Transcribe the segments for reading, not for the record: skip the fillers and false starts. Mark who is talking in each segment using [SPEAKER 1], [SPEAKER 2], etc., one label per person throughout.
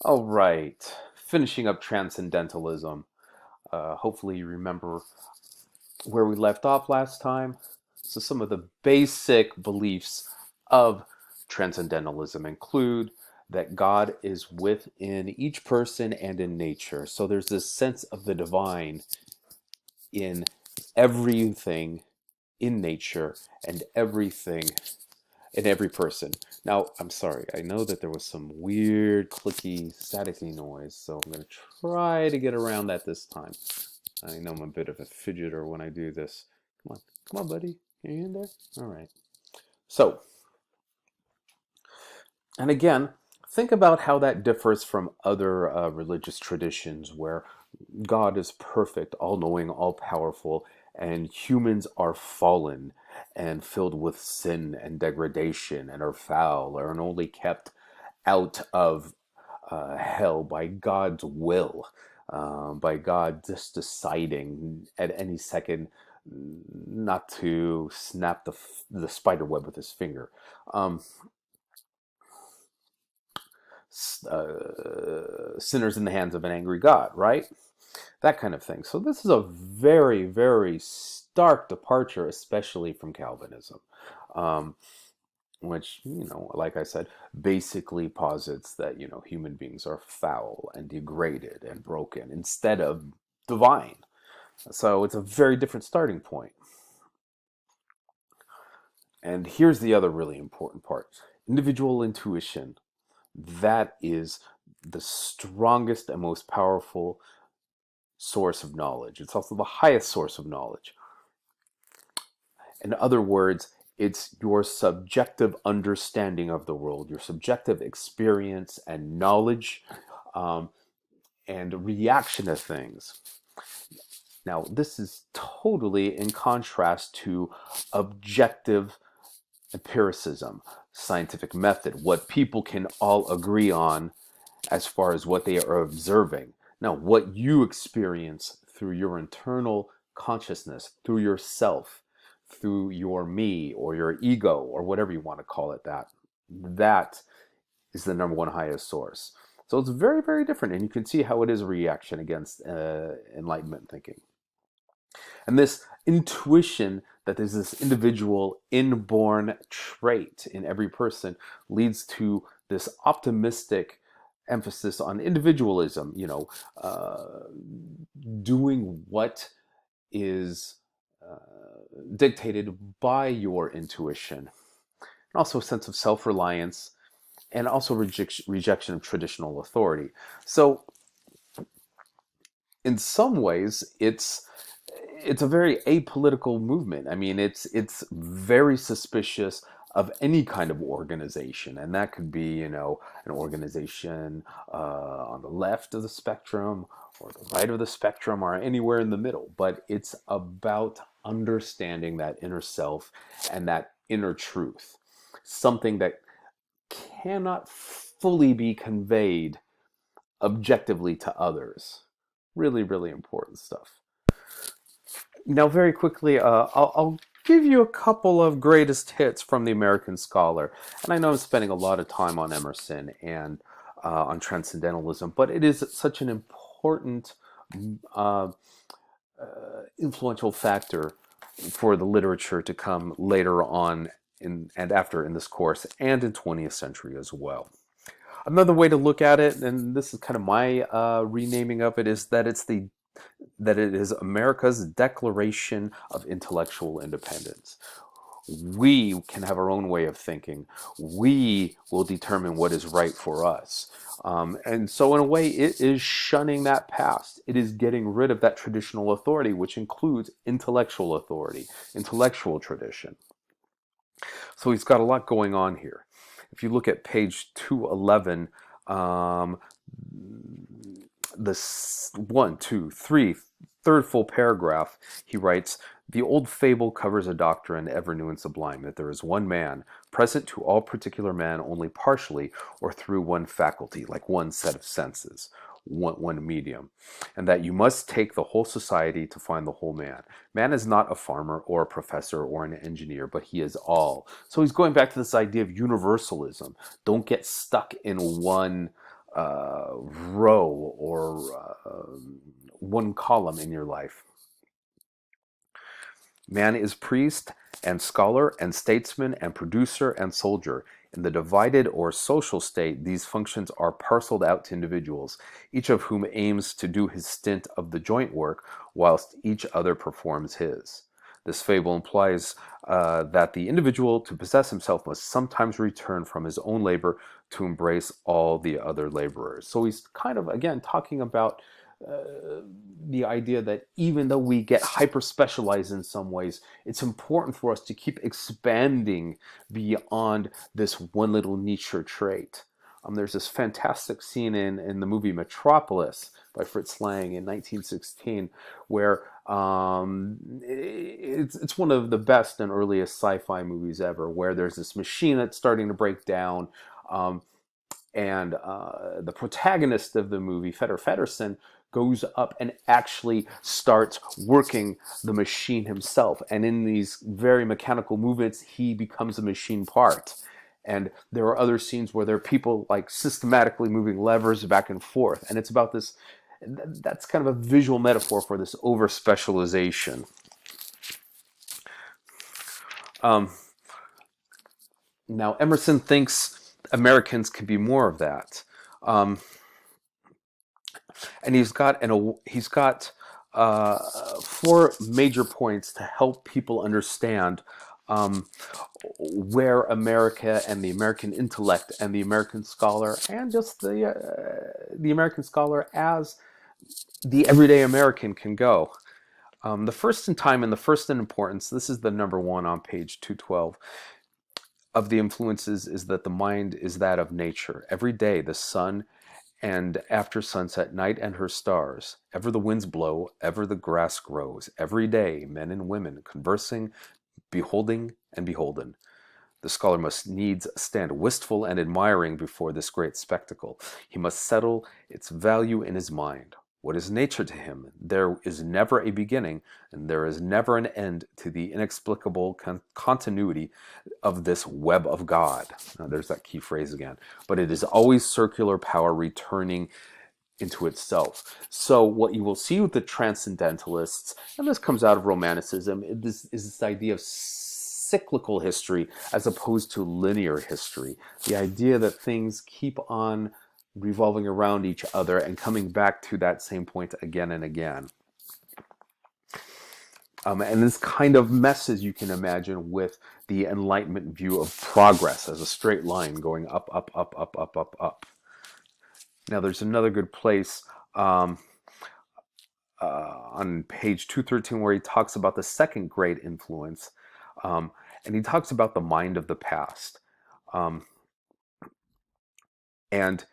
[SPEAKER 1] All right, finishing up Transcendentalism. Hopefully, you remember where we left off last time. So, some of the basic beliefs of Transcendentalism include that God is within each person and in nature. So, there's this sense of the divine in everything in nature and everything in every person. Now, I'm sorry, I know that there was some weird clicky, staticky noise, so I'm going to try to get around that this time. I know I'm a bit of a fidgeter when I do this. Come on, buddy. Are you in there? All right. So, and again, think about how that differs from other religious traditions where God is perfect, all knowing, all powerful, and humans are fallen and filled with sin and degradation and are foul or are only kept out of hell by God's will, by God just deciding at any second not to snap the spider web with his finger. Um, Sinners in the hands of an angry God, right? That kind of thing. So this is a very, very stark departure, especially from Calvinism, um, which, like I said, basically posits that, human beings are foul and degraded and broken instead of divine. So it's a very different starting point. And here's the other really important part. Individual intuition. That is the strongest and most powerful source of knowledge. It's also the highest source of knowledge. In other words, it's your subjective understanding of the world, your subjective experience and knowledge, um, and reaction to things. Now, this is totally in contrast to objective empiricism, scientific method, what people can all agree on as far as what they are observing. Now, what you experience through your internal consciousness, through yourself, through your me or your ego or whatever you want to call it, that is the number one highest source. So it's very, very different. And you can see how it is a reaction against Enlightenment thinking. And this intuition that there's this individual inborn trait in every person leads to this optimistic emphasis on individualism, doing what is dictated by your intuition, and also a sense of self-reliance, and also rejection of traditional authority. So in some ways, it's a very apolitical movement. I mean, it's very suspicious of any kind of organization, and that could be, an organization on the left of the spectrum or the right of the spectrum or anywhere in the middle. But it's about understanding that inner self and that inner truth, something that cannot fully be conveyed objectively to others. Really, really important stuff. Now, very quickly, I'll give you a couple of greatest hits from the American scholar. And I know I'm spending a lot of time on Emerson and on Transcendentalism, but it is such an important, uh, influential factor for the literature to come later on and after in this course and in 20th century as well. Another way to look at it, and this is kind of my renaming of it, is that it is America's Declaration of Intellectual Independence. We can have our own way of thinking. We will determine what is right for us. And so, in a way, it is shunning that past. It is getting rid of that traditional authority, which includes intellectual authority, intellectual tradition. So, he's got a lot going on here. If you look at page 211, the one, two, three, third full paragraph, he writes, "The old fable covers a doctrine ever new and sublime, that there is one man, present to all particular man only partially or through one faculty, like one set of senses, one medium, and that you must take the whole society to find the whole man. Man is not a farmer or a professor or an engineer, but he is all." So he's going back to this idea of universalism. Don't get stuck in one row or one column in your life. Man is priest and scholar and statesman and producer and soldier. In the divided or social state, these functions are parceled out to individuals, each of whom aims to do his stint of the joint work, whilst each other performs his. This fable implies that the individual, to possess himself, must sometimes return from his own labor to embrace all the other laborers. So he's kind of, again, talking about the idea that even though we get hyper specialized in some ways, it's important for us to keep expanding beyond this one little niche or trait. There's this fantastic scene in the movie Metropolis by Fritz Lang in 1916 where it's one of the best and earliest sci-fi movies ever, where there's this machine that's starting to break down. And the protagonist of the movie, Fedor Fedorson, goes up and actually starts working the machine himself. And in these very mechanical movements, he becomes a machine part. And there are other scenes where there are people like systematically moving levers back and forth. And it's about this, that's kind of a visual metaphor for this over specialization. Now, Emerson thinks Americans can be more of that. And he's got four major points to help people understand where America and the American intellect and the American scholar and just the American scholar as the everyday American can go. The first in time and the first in importance, this is the number one on page 212, of the influences is that the mind is that of nature. Every day the sun and after sunset, night and her stars. Ever the winds blow, ever the grass grows. Every day, men and women conversing, beholding and beholden. The scholar must needs stand wistful and admiring before this great spectacle. He must settle its value in his mind. What is nature to him? There is never a beginning, and there is never an end to the inexplicable continuity of this web of God. Now, there's that key phrase again. But it is always circular power returning into itself. So what you will see with the Transcendentalists, and this comes out of Romanticism, is this idea of cyclical history as opposed to linear history. The idea that things keep on revolving around each other and coming back to that same point again and again. And this kind of messes, you can imagine, with the Enlightenment view of progress as a straight line going up, up, up, up, up, up, up. Now, there's another good place on page 213 where he talks about the second great influence, and he talks about the mind of the past. And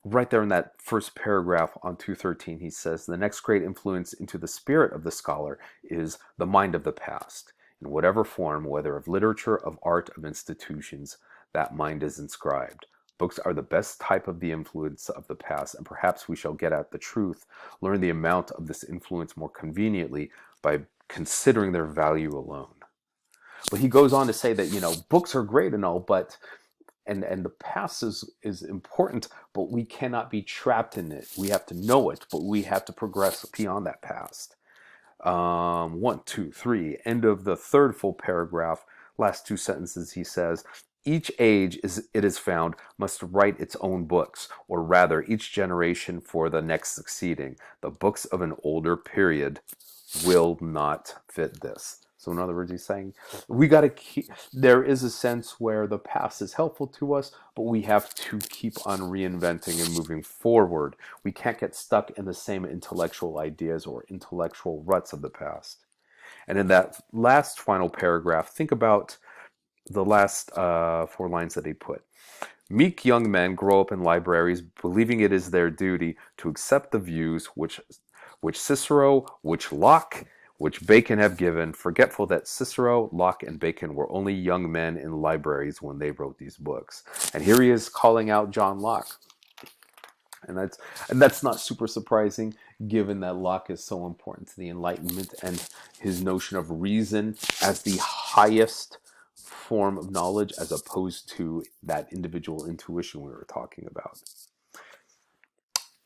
[SPEAKER 1] right there in that first paragraph on 213, he says, the next great influence into the spirit of the scholar is the mind of the past. In whatever form, whether of literature, of art, of institutions, that mind is inscribed. Books are the best type of the influence of the past, and perhaps we shall get at the truth, learn the amount of this influence more conveniently by considering their value alone. But he goes on to say that, books are great and all, but and the past is important, but we cannot be trapped in it. We have to know it, but we have to progress beyond that past. 1, 2, 3, end of the third full paragraph, last two sentences, he says, each age, it is found, must write its own books, or rather, each generation for the next succeeding. The books of an older period will not fit this. So in other words, he's saying we got to keep, there is a sense where the past is helpful to us, but we have to keep on reinventing and moving forward. We can't get stuck in the same intellectual ideas or intellectual ruts of the past. And in that last final paragraph, think about the last 4 lines that he put. Meek young men grow up in libraries, believing it is their duty to accept the views which Cicero, which Locke, which Bacon have given, forgetful that Cicero, Locke, and Bacon were only young men in libraries when they wrote these books. And here he is calling out John Locke. And that's not super surprising, given that Locke is so important to the Enlightenment and his notion of reason as the highest form of knowledge as opposed to that individual intuition we were talking about.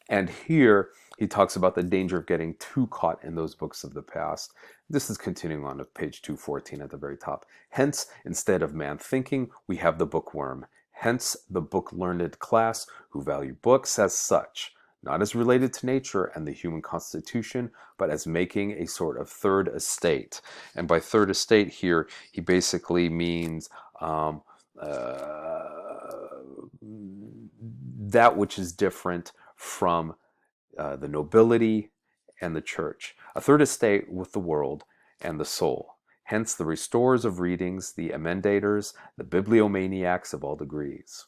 [SPEAKER 1] And here he talks about the danger of getting too caught in those books of the past. This is continuing on to page 214 at the very top. Hence, instead of man thinking, we have the bookworm. Hence, the book-learned class who value books as such, not as related to nature and the human constitution, but as making a sort of third estate. And by third estate here, he basically means that which is different from the nobility and the church. A third estate with the world and the soul. Hence the restorers of readings, the emendators, the bibliomaniacs of all degrees.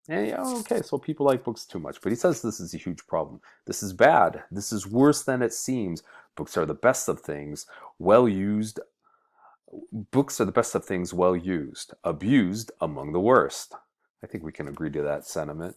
[SPEAKER 1] And okay, so people like books too much, but he says this is a huge problem. This is bad. This is worse than it seems. Books are the best of things, well used. Books are the best of things well used, abused among the worst. I think we can agree to that sentiment.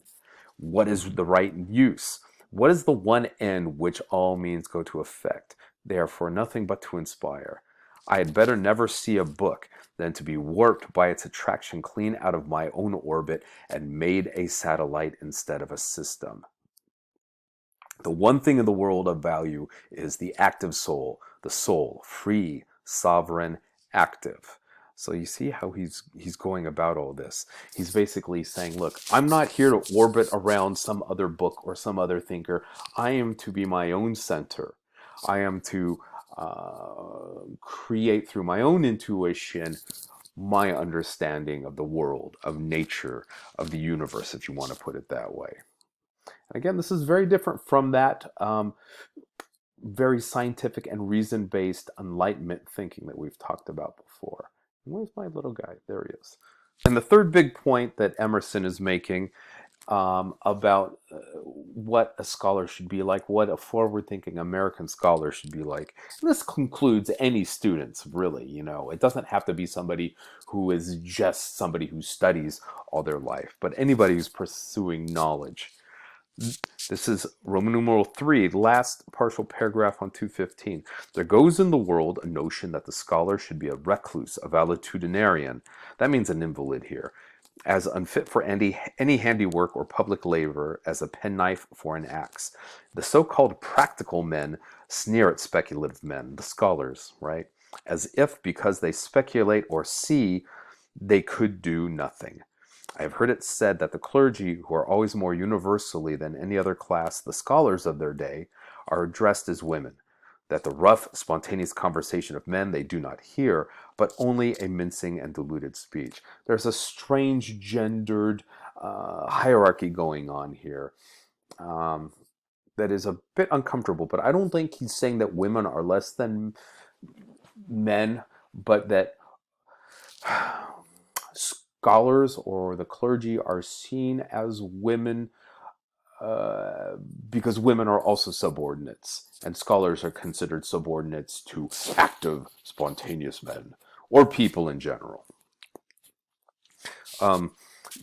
[SPEAKER 1] What is the right use? What is the one end which all means go to effect? They are for nothing but to inspire. I had better never see a book than to be warped by its attraction clean out of my own orbit and made a satellite instead of a system. The one thing in the world of value is the active soul, the soul, free, sovereign, active. So you see how he's going about all this. He's basically saying, look, I'm not here to orbit around some other book or some other thinker. I am to be my own center. I am to create through my own intuition my understanding of the world, of nature, of the universe, if you want to put it that way. And again, this is very different from that very scientific and reason-based enlightenment thinking that we've talked about before. Where's my little guy? There he is. And the third big point that Emerson is making about what a scholar should be like, what a forward-thinking American scholar should be like. And this concludes any students, really. It doesn't have to be somebody who is just somebody who studies all their life, but anybody who's pursuing knowledge. This is Roman numeral 3, last partial paragraph on 215. There goes in the world a notion that the scholar should be a recluse, a valetudinarian. That means an invalid here, as unfit for any handiwork or public labor as a penknife for an axe. The so-called practical men sneer at speculative men, the scholars, right? As if because they speculate or see, they could do nothing. I have heard it said that the clergy, who are always more universally than any other class the scholars of their day, are addressed as women, that the rough, spontaneous conversation of men they do not hear, but only a mincing and diluted speech. There's a strange gendered hierarchy going on here that is a bit uncomfortable, but I don't think he's saying that women are less than men, but that scholars or the clergy are seen as women because women are also subordinates, and scholars are considered subordinates to active, spontaneous men or people in general.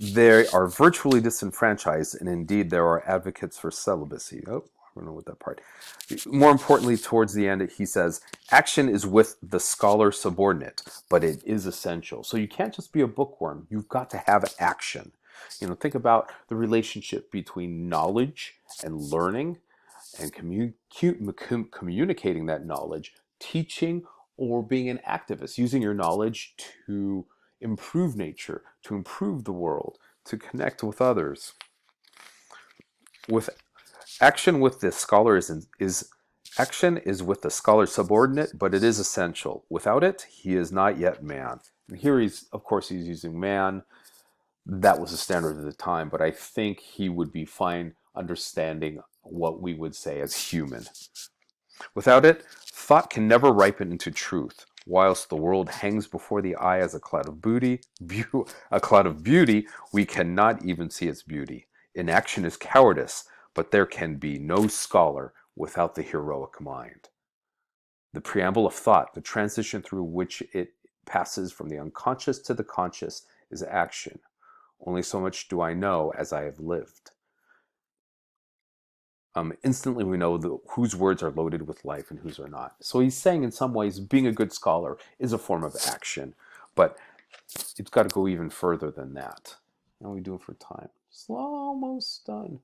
[SPEAKER 1] They are virtually disenfranchised, and indeed there are advocates for celibacy. Oh, I don't know what that part. More importantly, towards the end, he says, action is with the scholar subordinate, but it is essential. So you can't just be a bookworm. You've got to have action. Think about the relationship between knowledge and learning and communicating that knowledge, teaching, or being an activist, using your knowledge to improve nature, to improve the world, to connect with others. With action with the scholar action is with the scholar subordinate, but it is essential. Without it, he is not yet man. And here he's using man. That was the standard at the time, but I think he would be fine understanding what we would say as human. Without it, thought can never ripen into truth. Whilst the world hangs before the eye as a cloud of beauty, we cannot even see its beauty. Inaction is cowardice, but there can be no scholar without the heroic mind. The preamble of thought, the transition through which it passes from the unconscious to the conscious, is action. Only so much do I know as I have lived. Instantly we know whose words are loaded with life and whose are not. So he's saying in some ways being a good scholar is a form of action, but it's got to go even further than that. How are we doing for time? It's almost done.